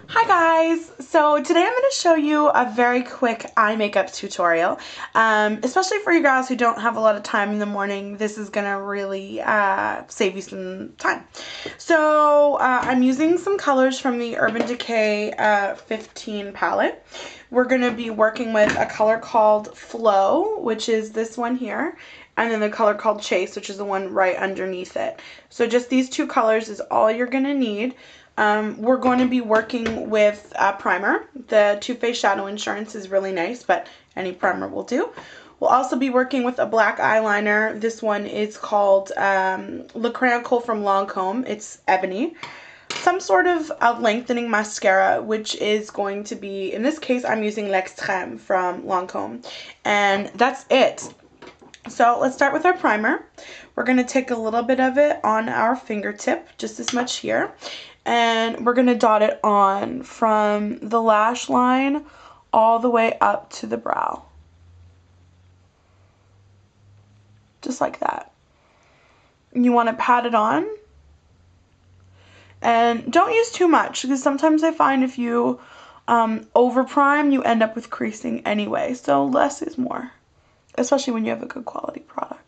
Hi guys! So today I'm going to show you a very quick eye makeup tutorial. Especially for you guys who don't have a lot of time in the morning, this is going to really save you some time. So I'm using some colors from the Urban Decay 15 palette. We're going to be working with a color called Flow, which is this one here, and then the color called Chase, which is the one right underneath it. So just these two colors is all you're going to need. We're going to be working with a primer. The Too Faced Shadow Insurance is really nice, but any primer will do. We'll also be working with a black eyeliner. This one is called the Crayon Khol from Lancome. It's Ebony. Some sort of a lengthening mascara, which is going to be, in this case, I'm using Lengthening from Lancome. And that's it. So let's start with our primer. We're going to take a little bit of it on our fingertip, just this much here. And we're going to dot it on from the lash line all the way up to the brow. Just like that. You want to pat it on. And don't use too much, because sometimes I find if you over prime, you end up with creasing anyway. So less is more, especially when you have a good quality product.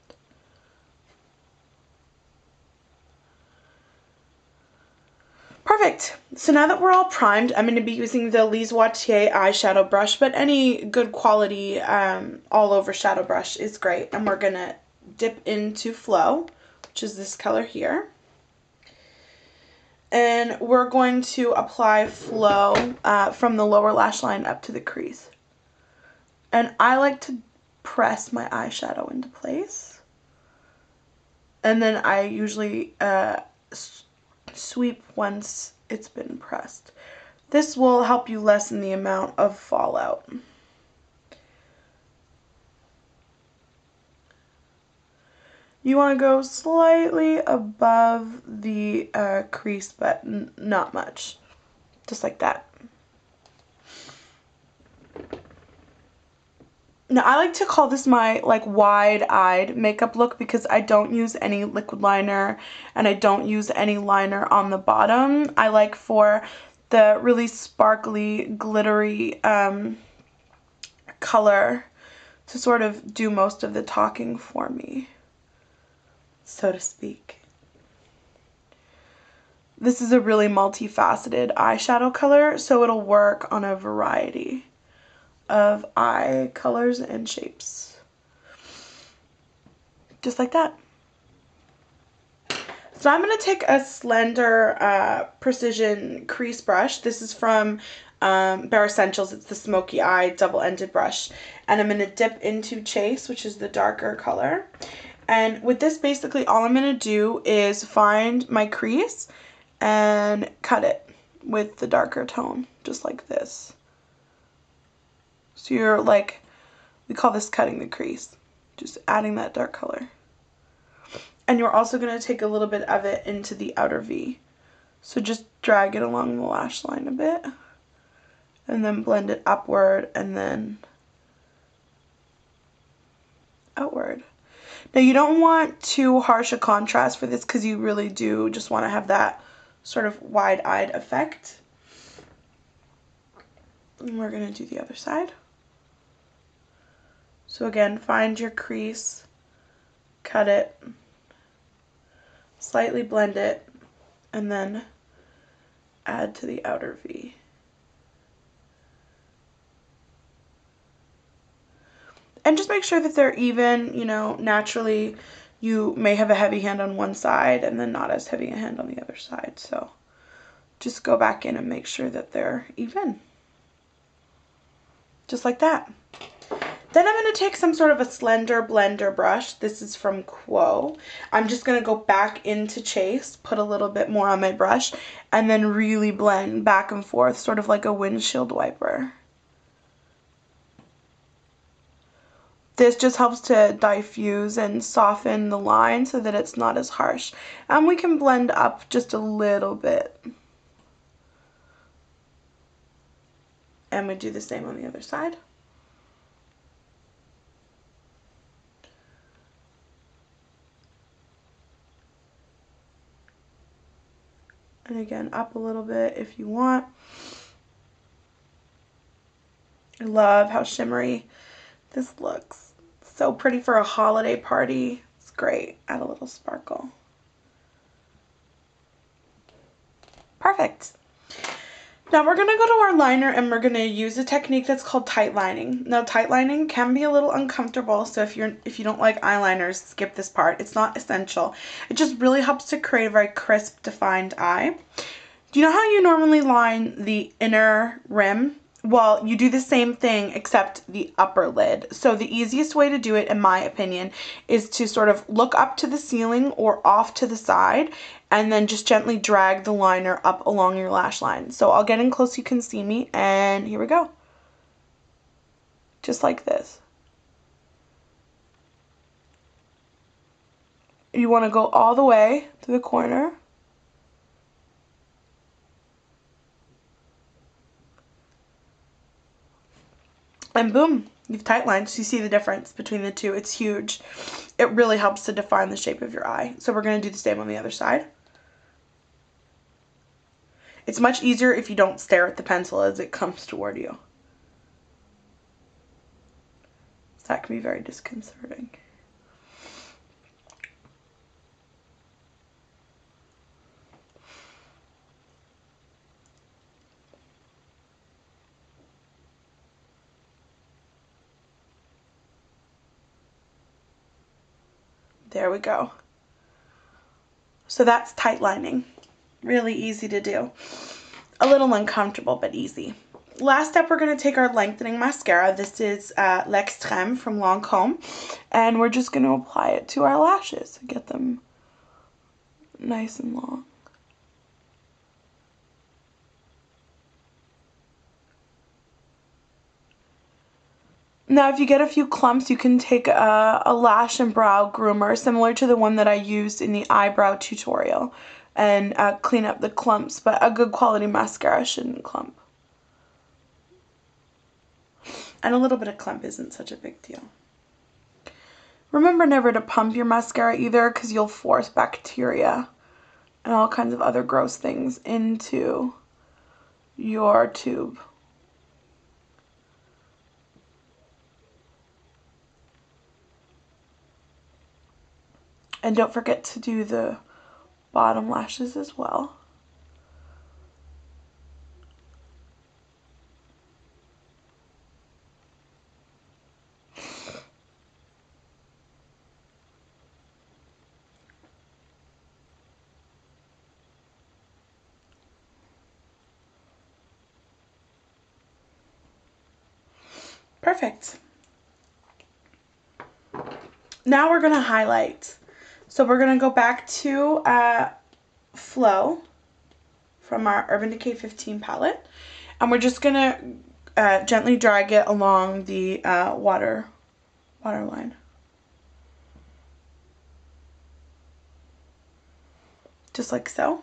Perfect. So now that we're all primed, I'm going to be using the Lise Wattier eyeshadow brush, but any good quality all over shadow brush is great. And we're going to dip into Flow, which is this color here. And we're going to apply Flow from the lower lash line up to the crease. And I like to press my eyeshadow into place. And then I usually sweep once it's been pressed. This will help you lessen the amount of fallout. You want to go slightly above the crease, but not much. Just like that. Now, I like to call this my wide-eyed makeup look because I don't use any liquid liner and I don't use any liner on the bottom. I like for the really sparkly, glittery color to sort of do most of the talking for me, so to speak. This is a really multifaceted eyeshadow color, so it'll work on a variety of eye colors and shapes. Just like that. So I'm going to take a slender precision crease brush. This is from Bare Essentials. It's the Smoky Eye double-ended brush. And I'm going to dip into Chase, which is the darker color. And with this, basically, all I'm going to do is find my crease and cut it with the darker tone, just like this. So you're like, we call this cutting the crease, just adding that dark color. And you're also going to take a little bit of it into the outer V. So just drag it along the lash line a bit, and then blend it upward and then outward. Now you don't want too harsh a contrast for this because you really do just want to have that sort of wide-eyed effect. And we're going to do the other side. So again, find your crease, cut it, slightly blend it, and then add to the outer V. And just make sure that they're even. You know, naturally you may have a heavy hand on one side and then not as heavy a hand on the other side. So just go back in and make sure that they're even. Just like that. Then I'm going to take some sort of a slender blender brush. This is from Quo. I'm just going to go back into Chase, put a little bit more on my brush, and then really blend back and forth, sort of like a windshield wiper. This just helps to diffuse and soften the line so that it's not as harsh. And we can blend up just a little bit. And we do the same on the other side. And again, up a little bit if you want. I love how shimmery this looks. So pretty for a holiday party. It's great. Add a little sparkle. Perfect. Now we're going to go to our liner and we're going to use a technique that's called tightlining. Now tightlining can be a little uncomfortable, so if you don't like eyeliners, skip this part. It's not essential. It just really helps to create a very crisp, defined eye. Do you know how you normally line the inner rim? Well, you do the same thing except the upper lid. So the easiest way to do it, in my opinion, is to sort of look up to the ceiling or off to the side and then just gently drag the liner up along your lash line. So I'll get in close so you can see me, and here we go. Just like this. You want to go all the way to the corner. And boom, you've tightlined. So you see the difference between the two. It's huge. It really helps to define the shape of your eye. So we're going to do the same on the other side. It's much easier if you don't stare at the pencil as it comes toward you. So that can be very disconcerting. There we go. So that's tightlining. Really easy to do. A little uncomfortable, but easy. Last step, we're going to take our lengthening mascara. This is L'Extrême from Lancome. And we're just going to apply it to our lashes. Get them nice and long. Now, if you get a few clumps, you can take a lash and brow groomer, similar to the one that I used in the eyebrow tutorial, and clean up the clumps, but a good quality mascara shouldn't clump. And a little bit of clump isn't such a big deal. Remember never to pump your mascara either, because you'll force bacteria and all kinds of other gross things into your tube. And don't forget to do the bottom lashes as well. Perfect. Now we're going to highlight. So we're going to go back to Flow from our Urban Decay 15 palette. And we're just going to gently drag it along the waterline. Just like so.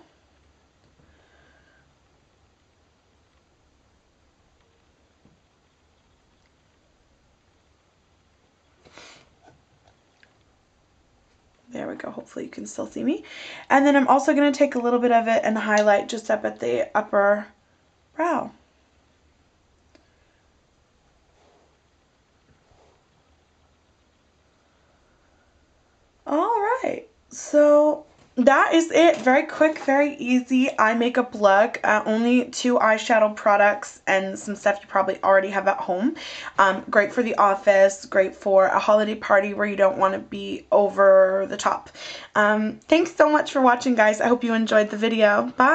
There we go. Hopefully you can still see me. And then I'm also going to take a little bit of it and highlight just up at the upper brow. All right. So that is it. Very quick, very easy eye makeup look. Only 2 eyeshadow products and some stuff you probably already have at home. Great for the office, great for a holiday party where you don't want to be over the top. Thanks so much for watching, guys. I hope you enjoyed the video. Bye.